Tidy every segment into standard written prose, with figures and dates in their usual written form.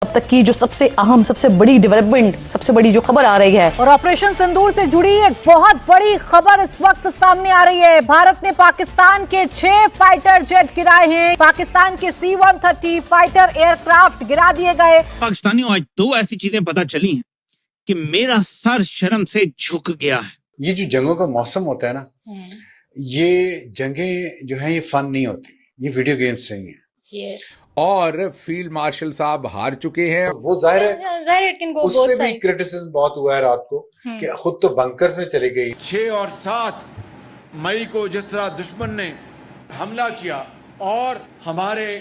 अब तक की जो सबसे अहम, सबसे बड़ी डेवलपमेंट, सबसे बड़ी जो खबर आ रही है। और ऑपरेशन सिंदूर से जुड़ी एक बहुत बड़ी खबर इस वक्त सामने आ रही है। भारत ने पाकिस्तान के 6 फाइटर जेट गिराए हैं। पाकिस्तान के C-130 फाइटर एयरक्राफ्ट गिरा दिए गए। पाकिस्तानियों, आज 2 ऐसी चीजें पता चली हैं कि मेरा सर शर्म से झुक गया है। ये जो जंगों का मौसम होता है ना, ये जंगें जो है ये फन नहीं होती, ये वीडियो गेम्स नहीं है। और फील्ड मार्शल साहब हार चुके हैं। वो जाहिर है उस पे भी क्रिटिसिज्म बहुत हुआ है रात को कि खुद तो बंकर्स में चली गई। 6 और 7 मई को जिस तरह दुश्मन ने हमला किया और हमारे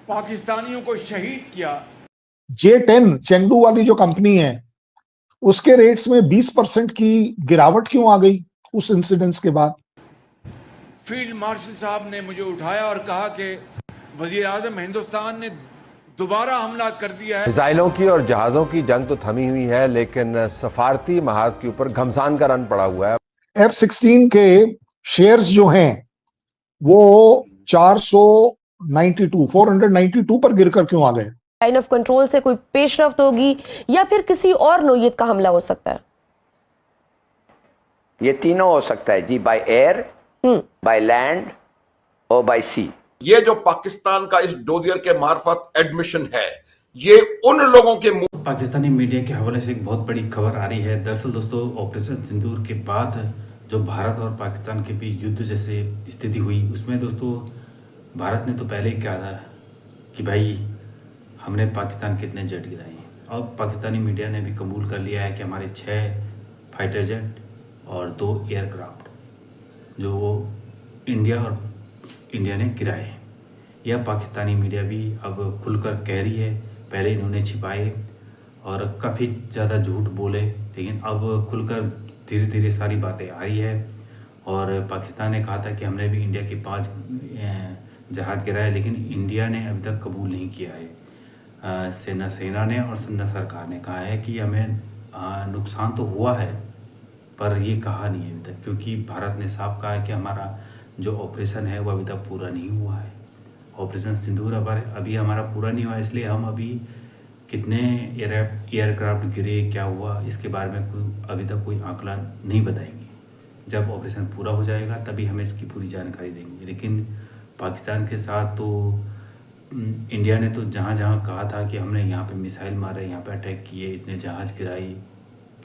पाकिस्तानियों को शहीद किया। J-10 चेंगडू वाली जो कंपनी है उसके रेट्स में 20% की गिरावट क्यों आ गई उस इंसिडेंट्स के बाद? फील्ड मार्शल साहब ने मुझे उठाया और कहा कि वजीर आजम हिंदुस्तान ने दोबारा हमला कर दिया है। मिसाइलों की और जहाजों की जंग तो थमी हुई है, लेकिन सफारती महाज के ऊपर घमसान का रन पड़ा हुआ है। F-16 के शेयर्स जो हैं वो 492 पर गिरकर क्यों आ गए? लाइन ऑफ कंट्रोल से कोई पेशरफ्त होगी या फिर किसी और नौयत का हमला हो सकता है? ये तीनों हो सकता है जी, बाय एयर, बाय लैंड और बाय सी। ये जो पाकिस्तान का इस डोजियर के मार्फत एडमिशन है, ये उन लोगों के मुंह। पाकिस्तानी मीडिया के हवाले से एक बहुत बड़ी खबर आ रही है। दरअसल दोस्तों, ऑपरेशन सिंदूर के बाद जो भारत और पाकिस्तान के बीच युद्ध जैसे स्थिति हुई, उसमें दोस्तों भारत ने तो पहले ही कहा था कि भाई हमने पाकिस्तान के इतने जेट गिराए हैं। अब पाकिस्तानी मीडिया ने भी कबूल कर लिया है कि हमारे 6 फाइटर जेट और 2 एयरक्राफ्ट जो वो इंडिया ने गिराए हैं। यह पाकिस्तानी मीडिया भी अब खुलकर कह रही है। पहले इन्होंने छिपाए और काफ़ी ज़्यादा झूठ बोले, लेकिन अब खुलकर धीरे धीरे सारी बातें आ रही है। और पाकिस्तान ने कहा था कि हमने भी इंडिया के 5 जहाज़ गिराए, लेकिन इंडिया ने अभी तक कबूल नहीं किया है। सेना ने और सरकार ने कहा है कि हमें नुकसान तो हुआ है, पर ये कहा नहीं है अभी तक, क्योंकि भारत ने साफ कहा है कि हमारा जो ऑपरेशन है वो अभी तक पूरा नहीं हुआ है। ऑपरेशन सिंदूर अभी हमारा पूरा नहीं हुआ, इसलिए हम अभी कितने एयरक्राफ्ट गिरे, क्या हुआ, इसके बारे में अभी तक कोई आंकड़ा नहीं बताएंगे। जब ऑपरेशन पूरा हो जाएगा तभी हमें इसकी पूरी जानकारी देंगे। लेकिन पाकिस्तान के साथ तो इंडिया ने तो जहाँ जहाँ कहा था कि हमने यहाँ पे मिसाइल मारे, यहाँ पे अटैक किए, इतने जहाज़ गिराई,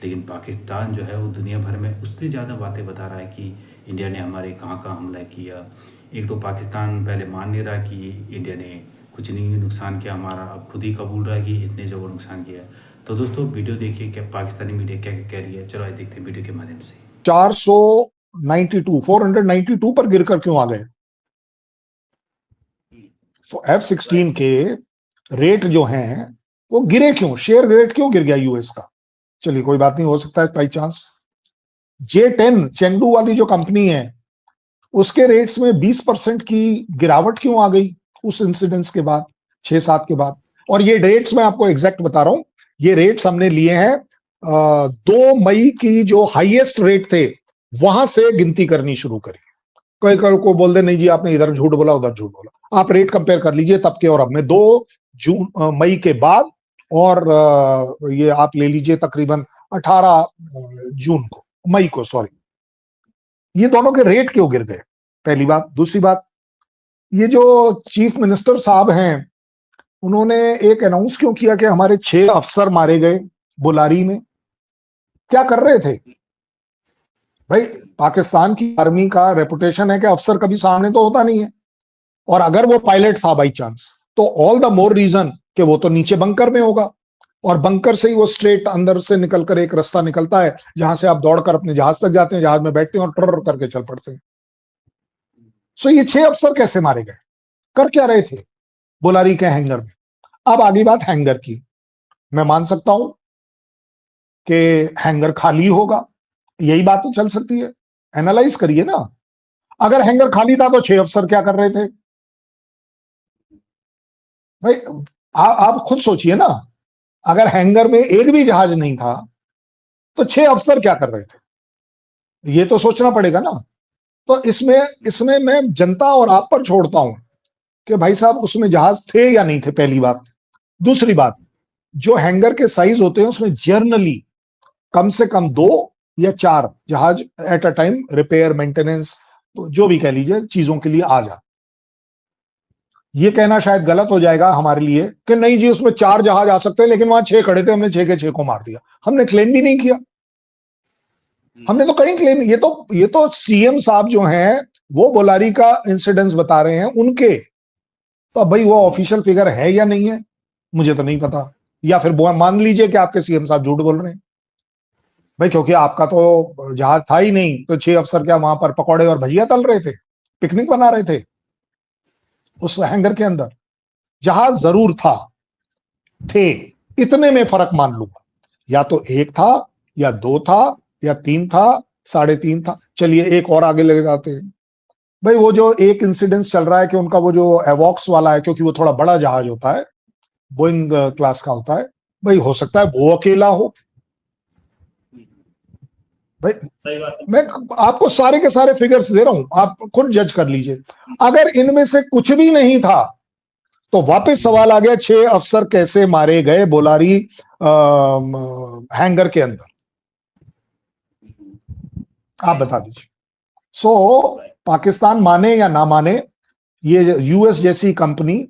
लेकिन पाकिस्तान जो है वो दुनिया भर में उससे ज़्यादा बातें बता रहा है कि इंडिया ने हमारे कहाँ कहाँ हमला किया। एक तो पाकिस्तान पहले मान नहीं रहा कि इंडिया ने कुछ नहीं नुकसान किया हमारा, अब खुद ही कबूल रहा कि इतने जो नुकसान किया। तो दोस्तों वीडियो देखिए क्या पाकिस्तानी मीडिया क्या कह रही है। चलो आइए देखते हैं वीडियो के माध्यम से। 492 पर गिरकर क्यों आ गए? F-16 के रेट जो हैं वो गिरे क्यों? शेयर रेट क्यों गिर गया यूएस का? चलिए कोई बात नहीं, हो सकता है बाई चांस। J-10 चेंगडू वाली जो कंपनी है उसके रेट्स में 20% की गिरावट क्यों आ गई उस इंसिडेंट्स के बाद, 6-7 के बाद? और ये रेट्स मैं आपको एग्जैक्ट बता रहा हूं, ये रेट्स हमने लिए हैं 2 मई की जो हाईएस्ट रेट थे वहां से गिनती करनी शुरू करी। कोई को बोल दे नहीं जी आपने इधर झूठ बोला उधर झूठ बोला, आप रेट कंपेयर कर लीजिए तब के और अब में 2 मई के बाद, और ये आप ले लीजिए तकरीबन 18 मई को, सॉरी, ये दोनों के रेट क्यों गिर गए? पहली बात। दूसरी बात, ये जो चीफ मिनिस्टर साहब हैं उन्होंने एक अनाउंस क्यों किया कि हमारे 6 अफसर मारे गए बुलारी में? क्या कर रहे थे भाई? पाकिस्तान की आर्मी का रेपुटेशन है कि अफसर कभी सामने तो होता नहीं है, और अगर वो पायलट था बाई चांस तो ऑल द मोर रीजन कि वो तो नीचे बंकर में होगा, और बंकर से ही वो स्ट्रेट अंदर से निकलकर एक रास्ता निकलता है जहां से आप दौड़कर अपने जहाज तक जाते हैं, जहाज में बैठते हैं और ट्रर करके चल पड़ते हैं। सो ये 6 अफसर कैसे मारे गए? कर क्या रहे थे बुलारी के हैंगर में? अब आगे बात हैंगर की। मैं मान सकता हूं कि हैंगर खाली होगा, यही बात तो चल सकती है। एनालाइज करिए ना, अगर हैंगर खाली था तो 6 अफसर क्या कर रहे थे भाई? आप खुद सोचिए ना, अगर हैंगर में एक भी जहाज नहीं था तो 6 अफसर क्या कर रहे थे? ये तो सोचना पड़ेगा ना। तो इसमें मैं जनता और आप पर छोड़ता हूं कि भाई साहब उसमें जहाज थे या नहीं थे, पहली बात। दूसरी बात, जो हैंगर के साइज होते हैं उसमें जर्नली कम से कम 2 या 4 जहाज at a time repair maintenance जो भी कह लीजिए चीजों के लिए आ जाते। ये कहना शायद गलत हो जाएगा हमारे लिए कि नहीं जी उसमें 4 जहाज आ सकते हैं, लेकिन वहां 6 खड़े थे, हमने 6 के 6 को मार दिया। हमने क्लेम भी नहीं किया, हमने तो कहीं क्लेम, ये तो सीएम साहब जो हैं वो बोलारी का इंसिडेंस बता रहे हैं उनके, तो अब भाई वो ऑफिशियल फिगर है या नहीं है मुझे तो नहीं पता, या फिर मान लीजिए कि आपके सीएम साहब झूठ बोल रहे हैं भाई, क्योंकि आपका तो जहाज था ही नहीं, तो 6 अफसर क्या वहां पर पकौड़े और भजिया तल रहे थे, पिकनिक बना रहे थे उस हैंगर के अंदर? जहाज जरूर था, थे, इतने में फर्क मान लूंगा, या तो 1 था या 2 था या 3 था, 3.5 था। चलिए एक और आगे ले जाते हैं भाई, वो जो एक इंसिडेंस चल रहा है कि उनका वो जो एवॉक्स वाला है, क्योंकि वो थोड़ा बड़ा जहाज होता है, बोइंग क्लास का होता है, भाई हो सकता है वो अकेला हो भाई। सही बात है। मैं आपको सारे के सारे फिगर्स दे रहा हूं, आप खुद जज कर लीजिए। अगर इनमें से कुछ भी नहीं था तो वापस सवाल आ गया 6 अफसर कैसे मारे गए बोलारी हैंगर के अंदर, आप बता दीजिए। सो पाकिस्तान माने या ना माने, ये यूएस जैसी कंपनी,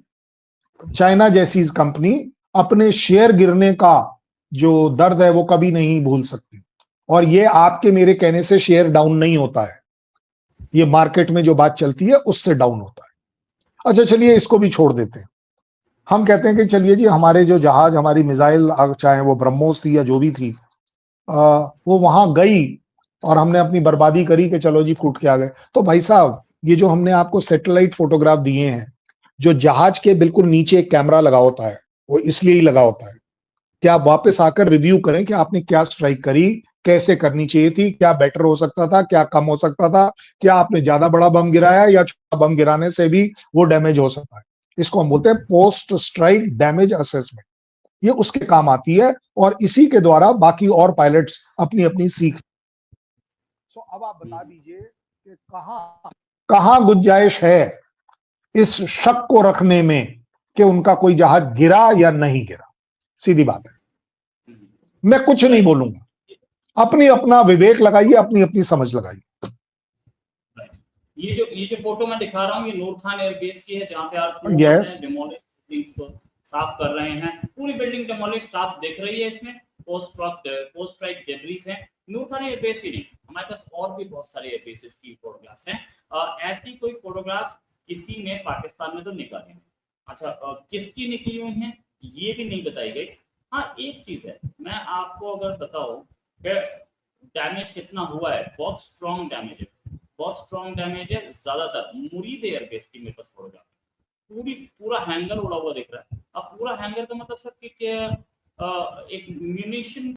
चाइना जैसी कंपनी अपने शेयर गिरने का जो दर्द है वो कभी नहीं भूल सकती, और ये आपके मेरे कहने से शेयर डाउन नहीं होता है, ये मार्केट में जो बात चलती है उससे डाउन होता है। अच्छा चलिए इसको भी छोड़ देते हैं, हम कहते हैं कि चलिए जी हमारे जो जहाज, हमारी मिसाइल, चाहे वो ब्रह्मोस थी या जो भी थी, वो वहां गई और हमने अपनी बर्बादी करी कि चलो जी फूट के आ गए। तो भाई साहब ये जो हमने आपको सैटेलाइट फोटोग्राफ दिए हैं, जो जहाज के बिल्कुल नीचे एक कैमरा लगा होता है, वो इसलिए ही लगा होता है कि आप वापस आकर रिव्यू करें कि आपने क्या स्ट्राइक करी, कैसे करनी चाहिए थी, क्या बेटर हो सकता था, क्या कम हो सकता था, क्या आपने ज्यादा बड़ा बम गिराया या छोटा बम गिराने से भी वो डैमेज हो सकता है। इसको हम बोलते हैं पोस्ट स्ट्राइक डैमेज असेसमेंट, ये उसके काम आती है और इसी के द्वारा बाकी और पायलट्स अपनी अपनी सीख। तो अब आप बता दीजिए कि कहां गुंजाइश है इस शक को रखने में कि उनका कोई जहाज गिरा या नहीं गिरा। सीधी बात है, मैं कुछ नहीं बोलूंगा, अपनी अपना विवेक लगाइए, अपनी अपनी समझ लगाइए। ये जो फोटो मैं दिखा रहा हूँ ये नूर खान एयरबेस की है, जहाँ पे आप डिमोलिश बिल्डिंग्स को साफ कर रहे हैं। पूरी बिल्डिंग डिमोलिश साफ दिख रही है, इसमें पोस्ट स्ट्राइक डेब्रीज हैं। नूर खान एयरबेस ही नहीं, हमारे पास और भी बहुत सारे एयरबेसेस की फोटोग्राफ्स हैं। ऐसी कोई फोटोग्राफ्स किसी ने पाकिस्तान में तो निकाली नहीं। अच्छा किसकी निकली हुई हैं ये भी नहीं बताई गई। हाँ एक चीज है, मैं आपको अगर बताऊं कि डैमेज कितना हुआ है, बहुत स्ट्रॉन्ग डैमेज है, बहुत स्ट्रॉन्ग डैमेज है। ज्यादातर मुरीद एयरबेस की मेरे पास फोटोग्राफ, पूरा हैंगर उड़ा हुआ दिख रहा है। अब पूरा हैंगर का मतलब सर कि एक म्यूनिशन